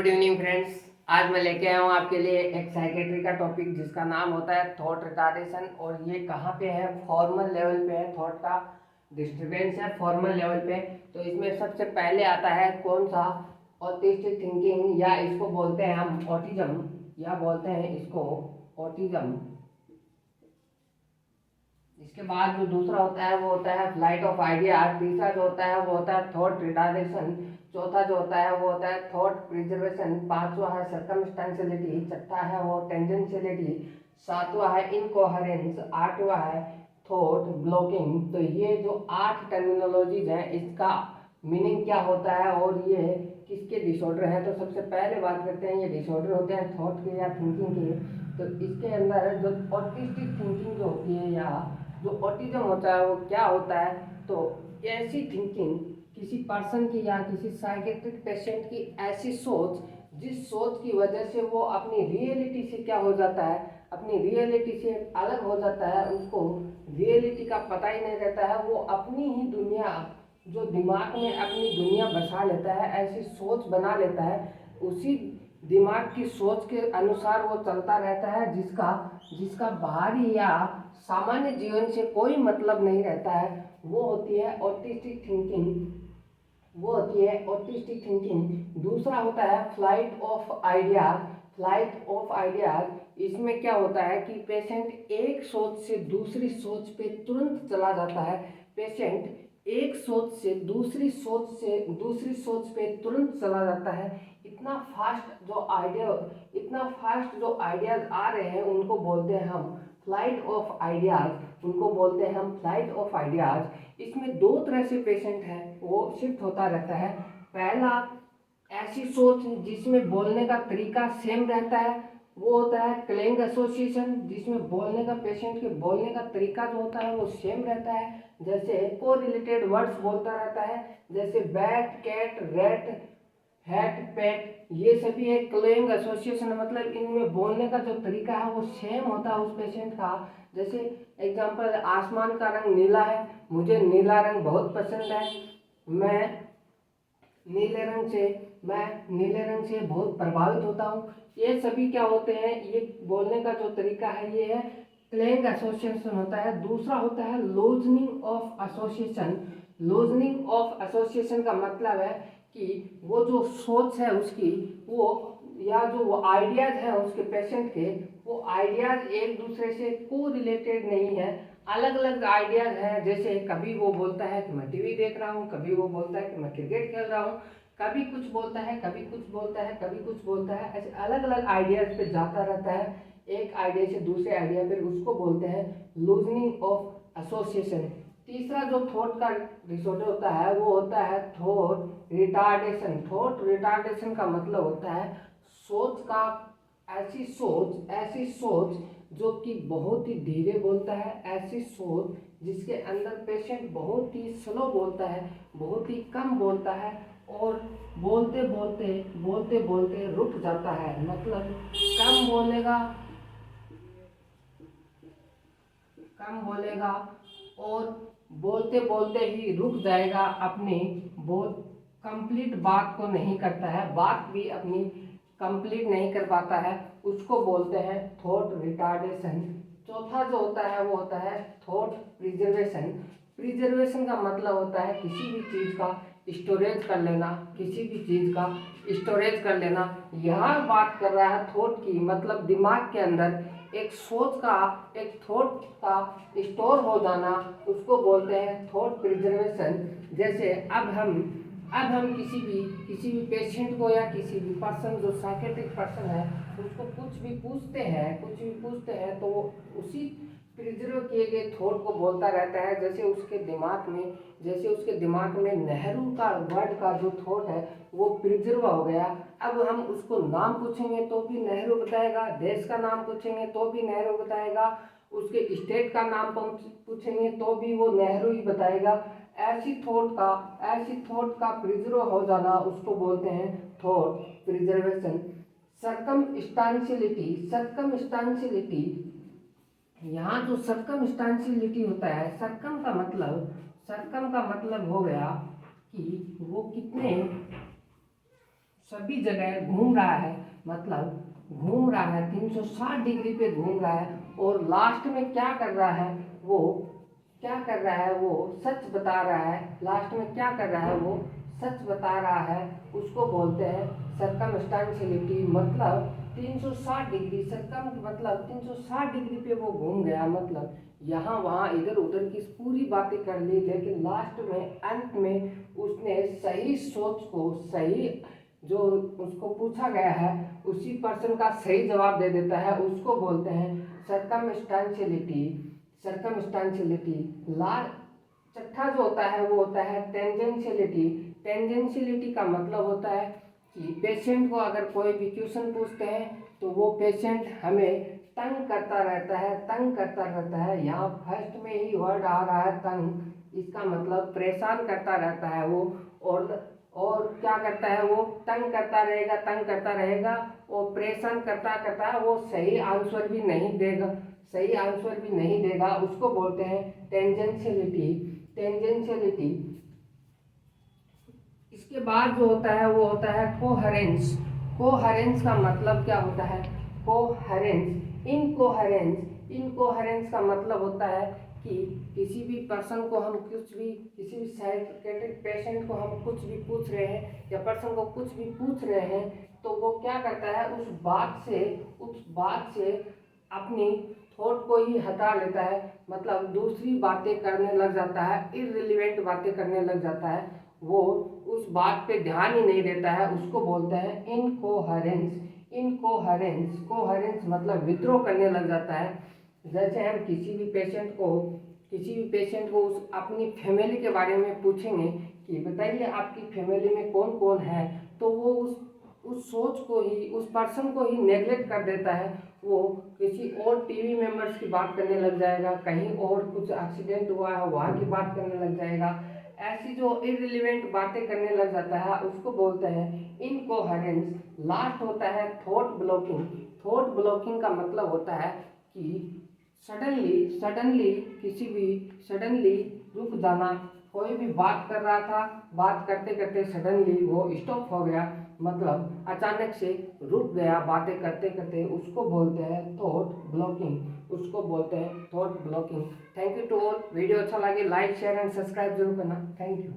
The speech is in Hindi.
Good evening friends. आज मैं लेके आया हूँ आपके लिए एक साइकेट्री का टॉपिक जिसका नाम होता है थॉट रिटार्डेशन। और ये कहाँ पे है? फॉर्मल लेवल पे है। थॉट का डिस्टर्बेंस है फॉर्मल लेवल पे। तो इसमें सबसे पहले आता है कौन सा? ऑटिस्टिक थिंकिंग, या इसको बोलते हैं हम ऑटिज्म, या बोलते हैं इसको ऑटिज्म। इसके बाद जो दूसरा होता है वो होता है फ्लाइट ऑफ आइडिया। तीसरा जो होता है वो होता है थॉट रिटार्डेशन। चौथा जो होता है वो होता है थॉट प्रिजर्वेशन। पांचवा है सर्कमस्टेंशियलिटी। छठा है वो टेंजेंशियलिटी। सातवां है इनकोहेरेंस। आठवां है थॉट ब्लॉकिंग। तो ये जो 8 टर्मिनोलॉजीज हैं इसका मीनिंग क्या होता है और ये किसके डिसऑर्डर है। तो सबसे पहले बात करते हैं ये डिसऑर्डर होते हैं थॉट के या थिंकिंग के। तो इसके अंदर जो ऑटिस्टिक थिंकिंग जो होती है या जो ऑटिज्म होता है वो क्या होता है? तो ऐसी थिंकिंग किसी पर्सन की या किसी साइकेट्रिक पेशेंट की ऐसी सोच जिस सोच की वजह से वो अपनी रियलिटी से क्या हो जाता है, अपनी रियलिटी से अलग हो जाता है। उसको रियलिटी का पता ही नहीं रहता है। वो अपनी ही दुनिया जो दिमाग में अपनी दुनिया बसा लेता है, ऐसी सोच बना लेता है। उसी दिमाग की सोच के अनुसार वो चलता रहता है जिसका जिसका बाहरी या सामान्य जीवन से कोई मतलब नहीं रहता है। वो होती है ऑटिस्टिक थिंकिंग। वो होती है ऑटिस्टिक थिंकिंग। दूसरा होता है flight of ideas. Flight of ideas इसमें क्या होता है कि पेशेंट एक सोच से दूसरी सोच पे तुरंत चला जाता है। पेशेंट एक सोच से दूसरी सोच पे तुरंत चला जाता है। इतना फास्ट जो आइडियाज आ रहे हैं उनको बोलते हैं हम फ्लाइट ऑफ आइडियाज। उनको बोलते हैं हम फ्लाइट ऑफ आइडियाज। इसमें दो तरह से पेशेंट है वो शिफ्ट होता रहता है। पहला, ऐसी सोच जिसमें बोलने का तरीका सेम रहता है, वो होता है क्लेंग एसोसिएशन, जिसमें बोलने का पेशेंट के बोलने का तरीका जो होता है वो सेम रहता है। जैसे को रिलेटेड वर्ड्स बोलता रहता है, जैसे बैट, कैट, रेट, हैट, पेट, ये सभी एक क्लेंग एसोसिएशन। मतलब इनमें बोलने का जो तरीका है वो सेम होता है उस पेशेंट का। जैसे एग्जांपल, आसमान का रंग नीला है, मुझे नीला रंग बहुत पसंद है, मैं नीले रंग से मैं नीले रंग से बहुत प्रभावित होता हूँ। ये सभी क्या होते हैं, ये बोलने का जो तरीका है ये है क्लेंग एसोसिएशन होता है। दूसरा होता है loosening of association. Loosening of association का मतलब है कि वो जो सोच है उसकी, वो या जो वो आइडियाज है उसके पेशेंट के, वो आइडियाज एक दूसरे से को रिलेटेड नहीं है, अलग अलग आइडियाज हैं। जैसे कभी वो बोलता है कि मैं टीवी देख रहा हूँ, कभी वो बोलता है कि मैं क्रिकेट खेल रहा हूँ, कभी कुछ बोलता है, कभी कुछ बोलता है, कभी कुछ बोलता है। ऐसे अलग अलग आइडियाज पे जाता रहता है, एक आइडिया से दूसरे आइडिया पे। उसको बोलते हैं लूजनिंग ऑफ एसोसिएशन। तीसरा जो थॉट का डिसऑर्डर होता है वो होता है थॉट रिटार्डेशन। थॉट रिटार्डेशन का मतलब होता है सोच का ऐसी सोच जो कि बहुत ही धीरे बोलता है, ऐसी सोच जिसके अंदर पेशेंट बहुत ही स्लो बोलता है, बहुत ही कम बोलता है, और बोलते बोलते रुक जाता है। मतलब कम बोलेगा और बोलते बोलते ही रुक जाएगा, अपनी बोल कंप्लीट बात को नहीं करता है, बात भी अपनी कंप्लीट नहीं कर पाता है। उसको बोलते हैं थॉट रिटार्डेशन। चौथा जो होता है वो होता है थॉट प्रिजर्वेशन। प्रिजर्वेशन का मतलब होता है किसी भी चीज़ का स्टोरेज कर लेना, किसी भी चीज़ का स्टोरेज कर लेना। यहाँ बात कर रहा है थॉट की, मतलब दिमाग के अंदर एक सोच का, एक थॉट का स्टोर हो जाना, उसको बोलते हैं थॉट प्रिजर्वेशन। जैसे अब हम किसी भी पेशेंट को या किसी भी पर्सन जो साइकेट्रिक पर्सन है उसको कुछ भी पूछते हैं तो वो उसी प्रिजर्व किए गए थॉट को बोलता रहता है। जैसे उसके दिमाग में नेहरू का वर्ड का जो थॉट है वो प्रिजर्व हो गया। अब हम उसको नाम पूछेंगे तो भी नेहरू बताएगा, देश का नाम पूछेंगे तो भी नेहरू बताएगा, उसके स्टेट का नाम पूछेंगे तो भी वो नेहरू ही बताएगा। ऐसी थॉट का प्रिजर्व हो जाना उसको बोलते हैं थॉट प्रिजर्वेशन। सर्कमस्टांशियलिटी, यहाँ जो सर्कमस्टांशियलिटी होता है, सर्कम का मतलब हो गया कि वो कितने सभी जगह घूम रहा है, मतलब घूम रहा है 360 डिग्री पे घूम रहा है, और लास्ट में क्या कर रहा है वो, क्या कर रहा है वो सच बता रहा है, लास्ट में क्या कर रहा है वो सच बता रहा है, उसको बोलते हैं सर्कमस्टेंशियलिटी। मतलब 360 डिग्री, सर्कम मतलब 360 डिग्री पे वो घूम गया, मतलब यहाँ वहाँ इधर उधर की पूरी बातें कर ली, लेकिन लास्ट में अंत में उसने सही सोच को, सही जो उसको पूछा गया है उसी पर्सन का सही जवाब दे देता है, उसको बोलते हैं सर्कमस्टेंशियलिटी। सर्कमस्टेंशियलिटी छठा जो होता है वो होता है टेंजेंशियलिटी। टेंजेंशियलिटी का मतलब होता है कि पेशेंट को अगर कोई भी क्वेश्चन पूछते हैं तो वो पेशेंट हमें तंग करता रहता है, तंग करता रहता है। यहाँ फर्स्ट में ही वर्ड आ रहा है तंग, इसका मतलब परेशान करता रहता है वो, और क्या करता है वो तंग करता रहेगा, तंग करता रहेगा, और परेशान करता करता वो सही आंसर भी नहीं देगा, सही आंसर भी नहीं देगा, उसको बोलते हैं टेंजेंशियलिटी। टेंजेंशियलिटी। इसके बाद जो होता है वो होता है कोहेरेंस। कोहेरेंस का मतलब क्या होता है? Coherence, incoherence. इनकोहेरेंस का मतलब होता है कि किसी भी पर्सन को हम कुछ भी, किसी भी साइकियाट्रिक पेशेंट को हम कुछ भी पूछ रहे हैं या पर्सन को कुछ भी पूछ रहे हैं, तो वो क्या करता है उस बात से अपनी थॉट को ही हटा लेता है, मतलब दूसरी बातें करने लग जाता है, इररिलेवेंट बातें करने लग जाता है, वो उस बात पे ध्यान ही नहीं देता है, उसको बोलते हैं इनकोहेरेंस। इनकोहेरेंस, कोहेरेंस मतलब विद्रोह करने लग जाता है। जैसे हम किसी भी पेशेंट को उस अपनी फैमिली के बारे में पूछेंगे कि बताइए आपकी फैमिली में कौन कौन है, तो वो उस सोच को ही, उस पर्सन को ही नेग्लेक्ट कर देता है, वो किसी और टीवी मेंबर्स की बात करने लग जाएगा, कहीं और कुछ एक्सीडेंट हुआ है वहाँ की बात करने लग जाएगा, ऐसी जो इररिलेवेंट बातें करने लग जाता है उसको बोलते हैं इनकोहेरेंस। लास्ट होता है थॉट ब्लॉकिंग। थॉट ब्लॉकिंग का मतलब होता है कि सडनली रुक जाना। कोई भी बात कर रहा था, बात करते करते सडनली वो स्टॉप हो गया, मतलब अचानक से रुक गया बातें करते करते, उसको बोलते हैं थॉट ब्लॉकिंग, उसको बोलते हैं thought blocking. Thank you to all. Video अच्छा लगे लाइक शेयर एंड सब्सक्राइब जरूर करना। Thank you.